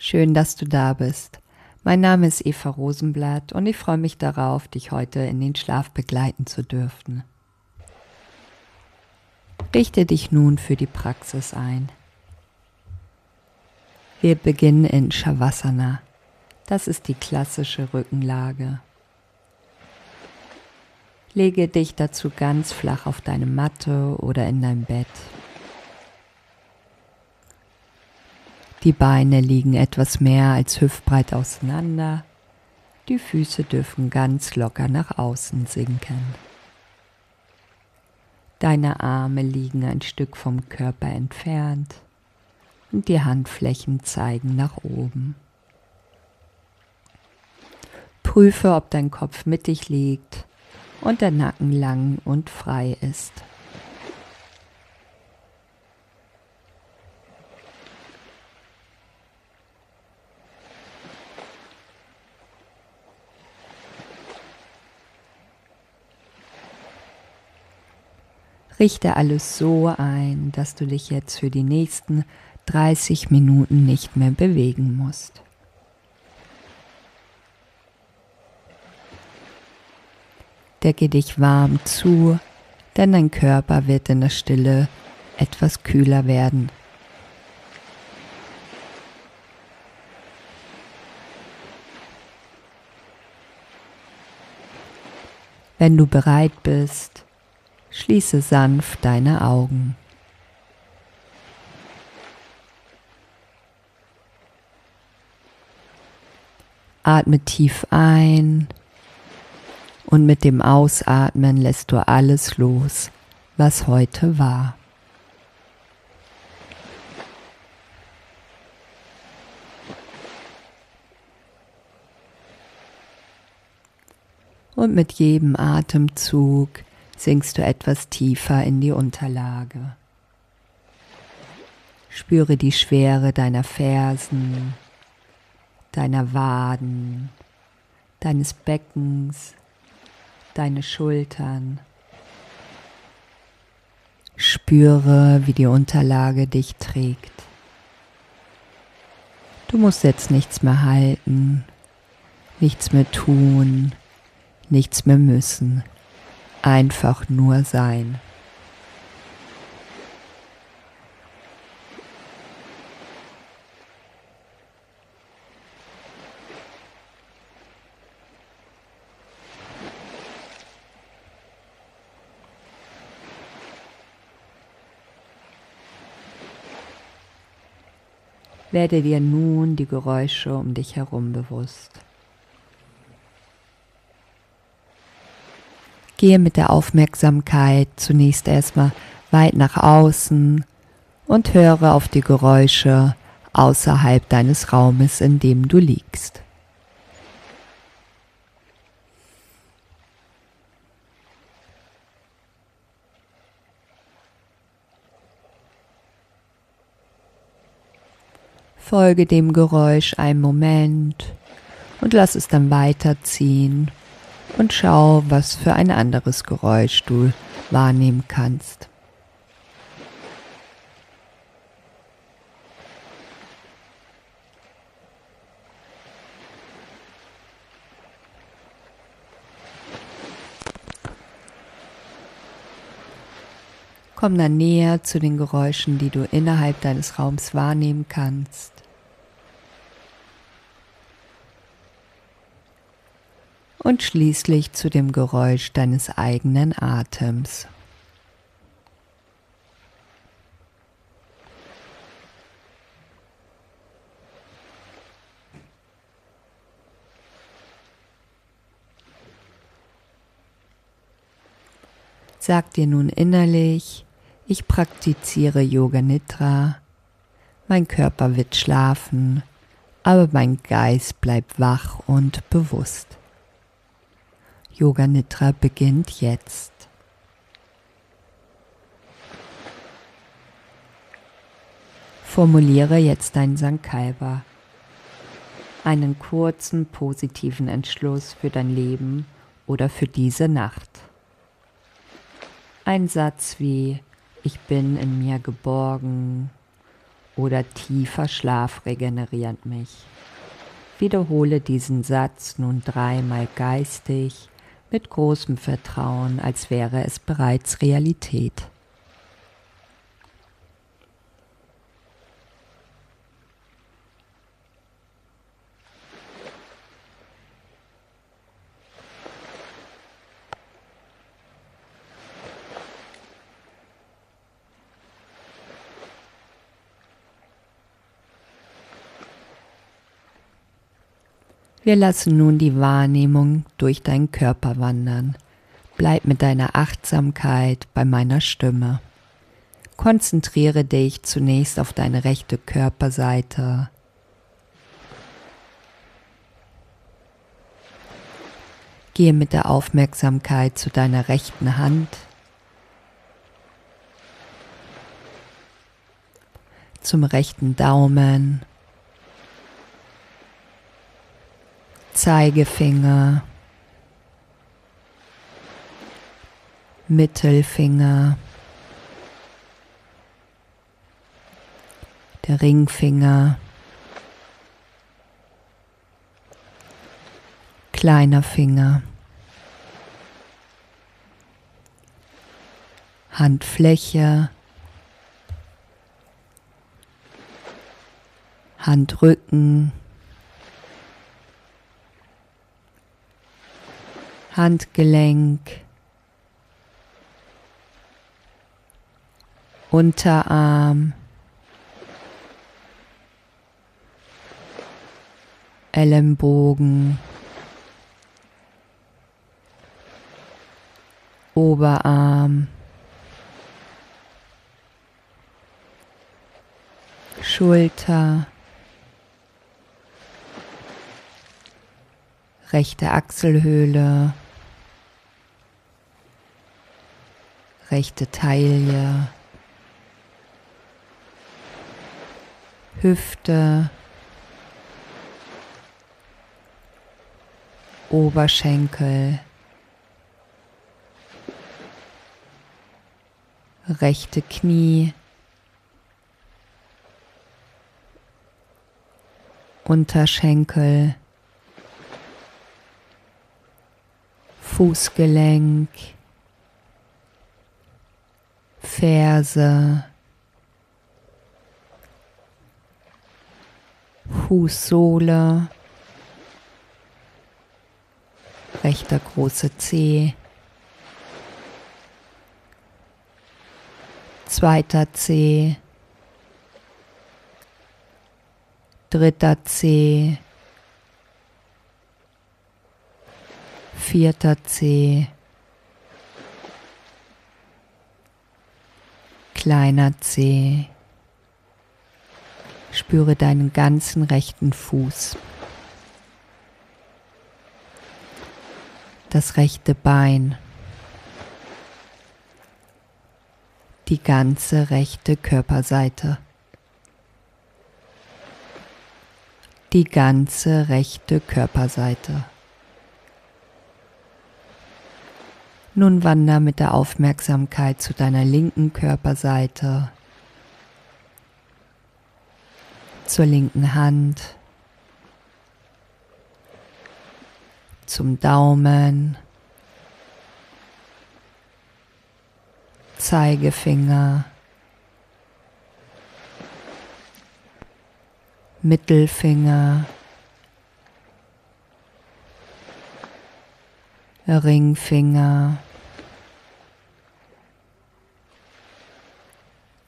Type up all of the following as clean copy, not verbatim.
Schön, dass du da bist. Mein Name ist Eva Rosenblatt und ich freue mich darauf, dich heute in den Schlaf begleiten zu dürfen. Richte dich nun für die Praxis ein. Wir beginnen in Shavasana. Das ist die klassische Rückenlage. Lege dich dazu ganz flach auf deine Matte oder in dein Bett. Die Beine liegen etwas mehr als hüftbreit auseinander. Die Füße dürfen ganz locker nach außen sinken. Deine Arme liegen ein Stück vom Körper entfernt und die Handflächen zeigen nach oben. Prüfe, ob dein Kopf mittig liegt und der Nacken lang und frei ist. Richte alles so ein, dass du dich jetzt für die nächsten 30 Minuten nicht mehr bewegen musst. Decke dich warm zu, denn dein Körper wird in der Stille etwas kühler werden. Wenn du bereit bist, schließe sanft deine Augen. Atme tief ein und mit dem Ausatmen lässt du alles los, was heute war. Und mit jedem Atemzug sinkst du etwas tiefer in die Unterlage. Spüre die Schwere deiner Fersen, deiner Waden, deines Beckens, deine Schultern. Spüre, wie die Unterlage dich trägt. Du musst jetzt nichts mehr halten, nichts mehr tun, nichts mehr müssen. Einfach nur sein. Werde dir nun die Geräusche um dich herum bewusst. Gehe mit der Aufmerksamkeit zunächst erstmal weit nach außen und höre auf die Geräusche außerhalb deines Raumes, in dem du liegst. Folge dem Geräusch einen Moment und lass es dann weiterziehen. Und schau, was für ein anderes Geräusch du wahrnehmen kannst. Komm dann näher zu den Geräuschen, die du innerhalb deines Raums wahrnehmen kannst. Und schließlich zu dem Geräusch deines eigenen Atems. Sag dir nun innerlich, ich praktiziere Yoga Nidra, mein Körper wird schlafen, aber mein Geist bleibt wach und bewusst. Yoga Nidra beginnt jetzt. Formuliere jetzt dein Sankalpa, einen kurzen positiven Entschluss für dein Leben oder für diese Nacht. Ein Satz wie: Ich bin in mir geborgen oder tiefer Schlaf regeneriert mich. Wiederhole diesen Satz nun 3-mal geistig mit großem Vertrauen, als wäre es bereits Realität. Wir lassen nun die Wahrnehmung durch deinen Körper wandern. Bleib mit deiner Achtsamkeit bei meiner Stimme. Konzentriere dich zunächst auf deine rechte Körperseite. Gehe mit der Aufmerksamkeit zu deiner rechten Hand, zum rechten Daumen, Zeigefinger, Mittelfinger, der Ringfinger, kleiner Finger, Handfläche, Handrücken, Handgelenk, Unterarm, Ellenbogen, Oberarm, Schulter, rechte Achselhöhle, rechte Taille, Hüfte, Oberschenkel, rechte Knie, Unterschenkel, Fußgelenk, Ferse, Fußsohle, rechter große Zeh, zweiter Zeh, dritter Zeh, vierter Zeh, kleiner Zeh. Spüre deinen ganzen rechten Fuß, das rechte Bein, die ganze rechte Körperseite, die ganze rechte Körperseite. Nun wander mit der Aufmerksamkeit zu deiner linken Körperseite, zur linken Hand, zum Daumen, Zeigefinger, Mittelfinger, Ringfinger,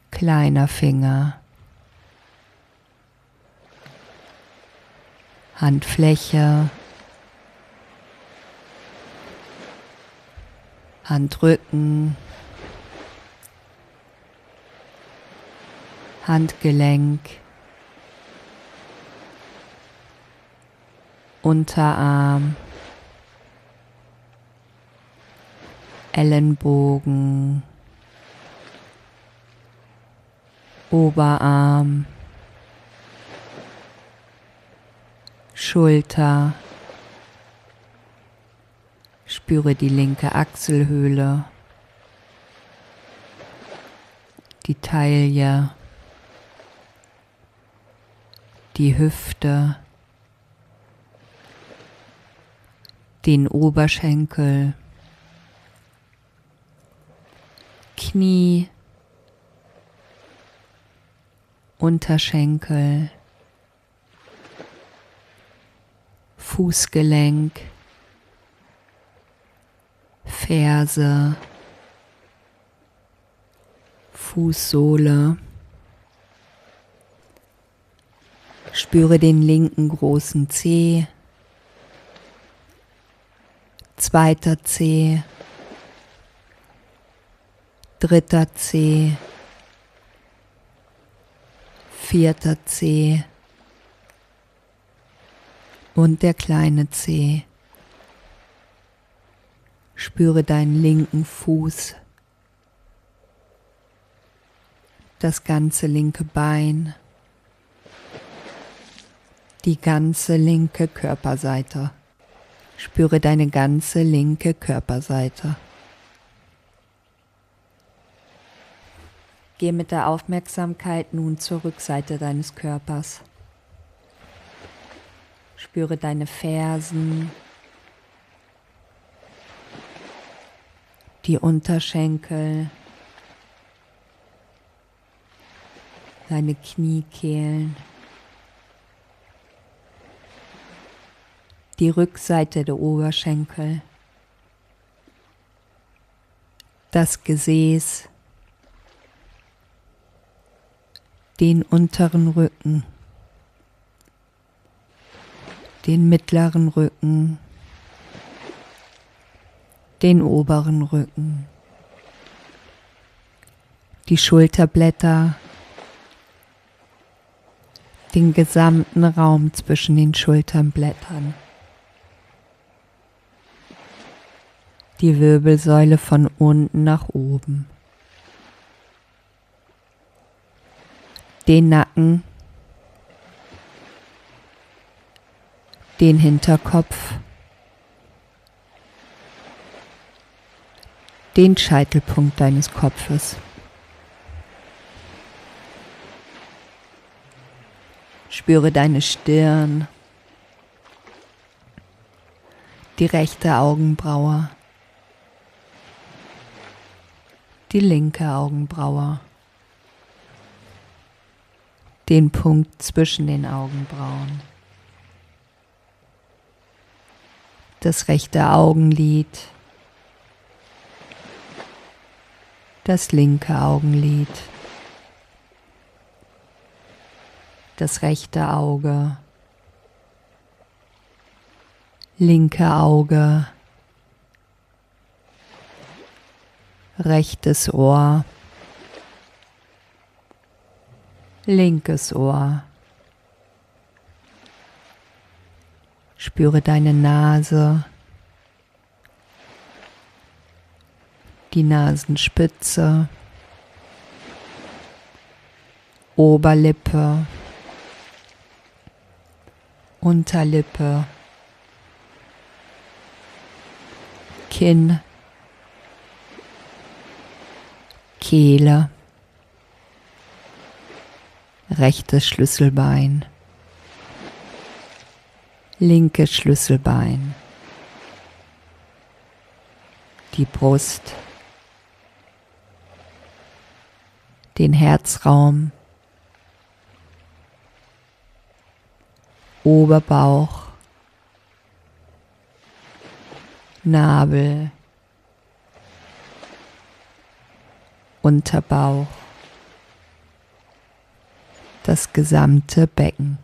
kleiner Finger, Handfläche, Handrücken, Handgelenk, Unterarm, Ellenbogen, Oberarm, Schulter. Spüre die linke Achselhöhle, die Taille, die Hüfte, den Oberschenkel, Knie, Unterschenkel, Fußgelenk, Ferse, Fußsohle. Spüre den linken großen Zeh, zweiter Zeh, dritter Zeh, vierter Zeh und der kleine Zeh. Spüre deinen linken Fuß, das ganze linke Bein, die ganze linke Körperseite. Spüre deine ganze linke Körperseite. Geh mit der Aufmerksamkeit nun zur Rückseite deines Körpers. Spüre deine Fersen, die Unterschenkel, deine Kniekehlen, die Rückseite der Oberschenkel, das Gesäß, den unteren Rücken, den mittleren Rücken, den oberen Rücken, die Schulterblätter, den gesamten Raum zwischen den Schulterblättern, die Wirbelsäule von unten nach oben, den Nacken, den Hinterkopf, den Scheitelpunkt deines Kopfes. Spüre deine Stirn, die rechte Augenbraue, die linke Augenbraue, den Punkt zwischen den Augenbrauen, das rechte Augenlid, das linke Augenlid, das rechte Auge, linke Auge, rechtes Ohr, linkes Ohr. Spüre deine Nase, die Nasenspitze, Oberlippe, Unterlippe, Kinn, Kehle, rechtes Schlüsselbein, linkes Schlüsselbein, die Brust, den Herzraum, Oberbauch, Nabel, Unterbauch, das gesamte Becken.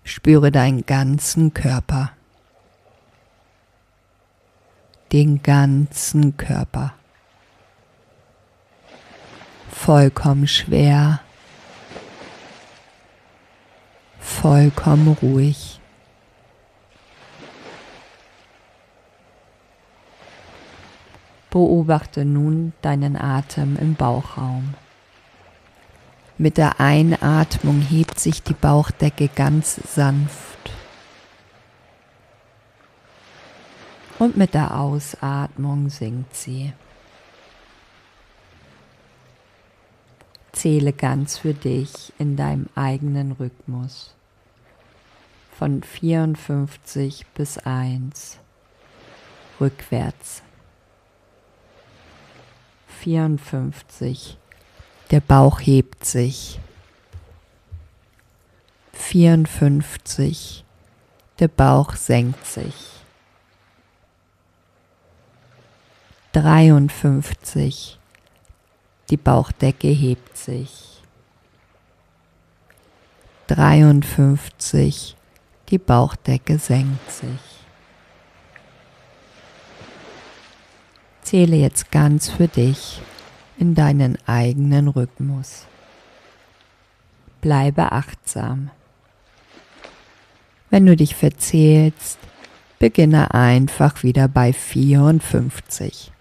Spüre deinen ganzen Körper, den ganzen Körper, vollkommen schwer, vollkommen ruhig. Beobachte nun deinen Atem im Bauchraum. Mit der Einatmung hebt sich die Bauchdecke ganz sanft. Und mit der Ausatmung sinkt sie. Zähle ganz für dich in deinem eigenen Rhythmus. Von 54 bis 1. Rückwärts. 54. Der Bauch hebt sich. 54. Der Bauch senkt sich. 53. Die Bauchdecke hebt sich. 53. Die Bauchdecke senkt sich. Zähle jetzt ganz für dich in deinen eigenen Rhythmus. Bleibe achtsam. Wenn du dich verzählst, beginne einfach wieder bei 54.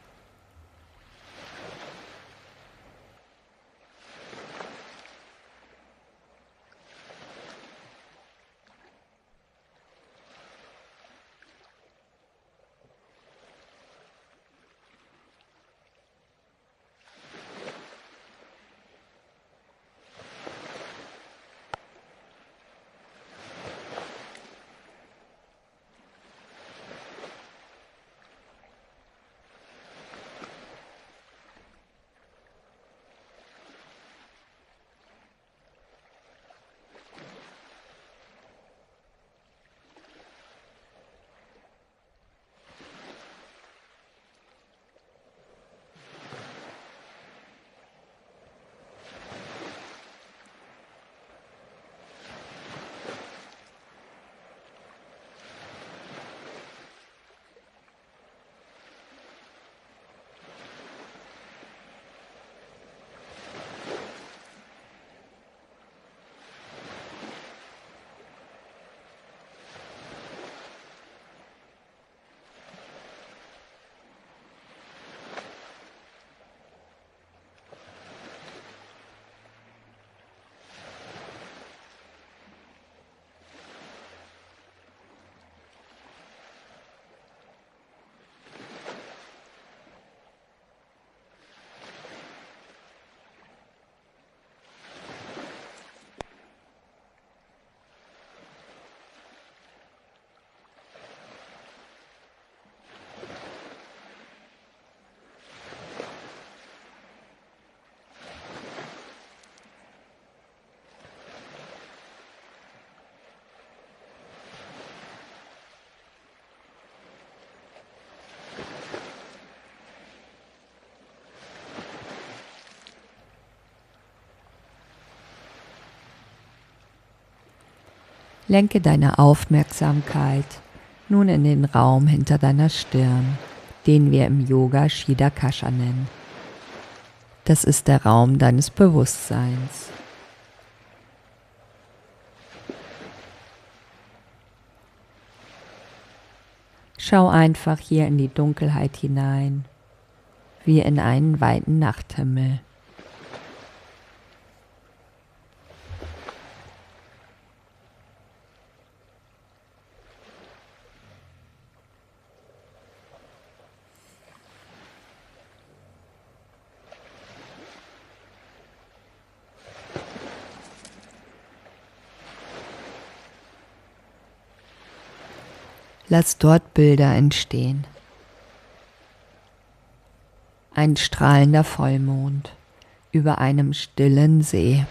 Lenke deine Aufmerksamkeit nun in den Raum hinter deiner Stirn, den wir im Yoga Sthidakasha nennen. Das ist der Raum deines Bewusstseins. Schau einfach hier in die Dunkelheit hinein, wie in einen weiten Nachthimmel. Lass dort Bilder entstehen. Ein strahlender Vollmond über einem stillen See.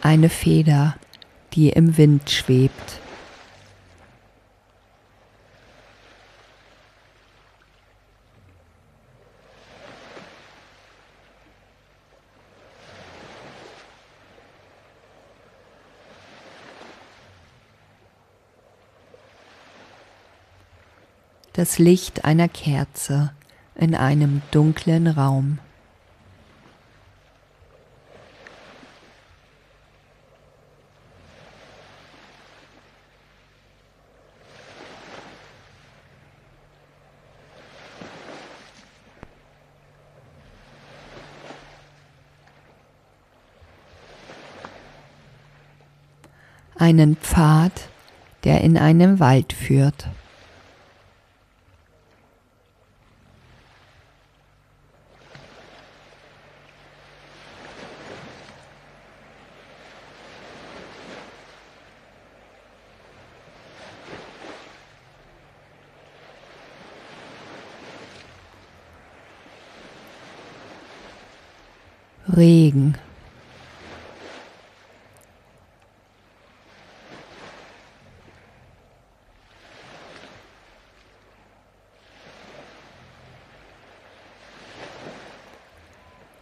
Eine Feder, die im Wind schwebt. Das Licht einer Kerze in einem dunklen Raum. einen Pfad, der in einen Wald führt. Regen.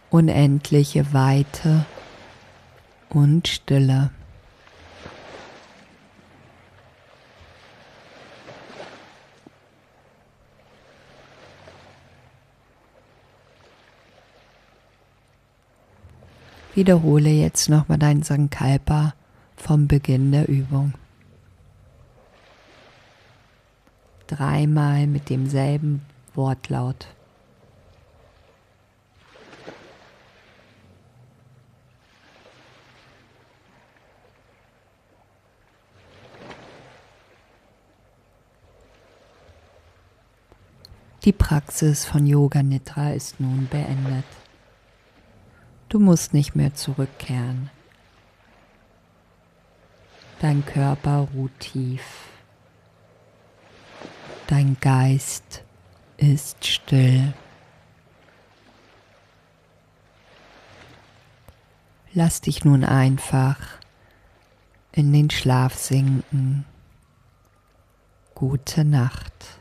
Unendliche Weite und Stille. Wiederhole jetzt nochmal dein Sankalpa vom Beginn der Übung. 3-mal mit demselben Wortlaut. Die Praxis von Yoga Nidra ist nun beendet. Du musst nicht mehr zurückkehren. Dein Körper ruht tief. Dein Geist ist still. Lass dich nun einfach in den Schlaf sinken. Gute Nacht.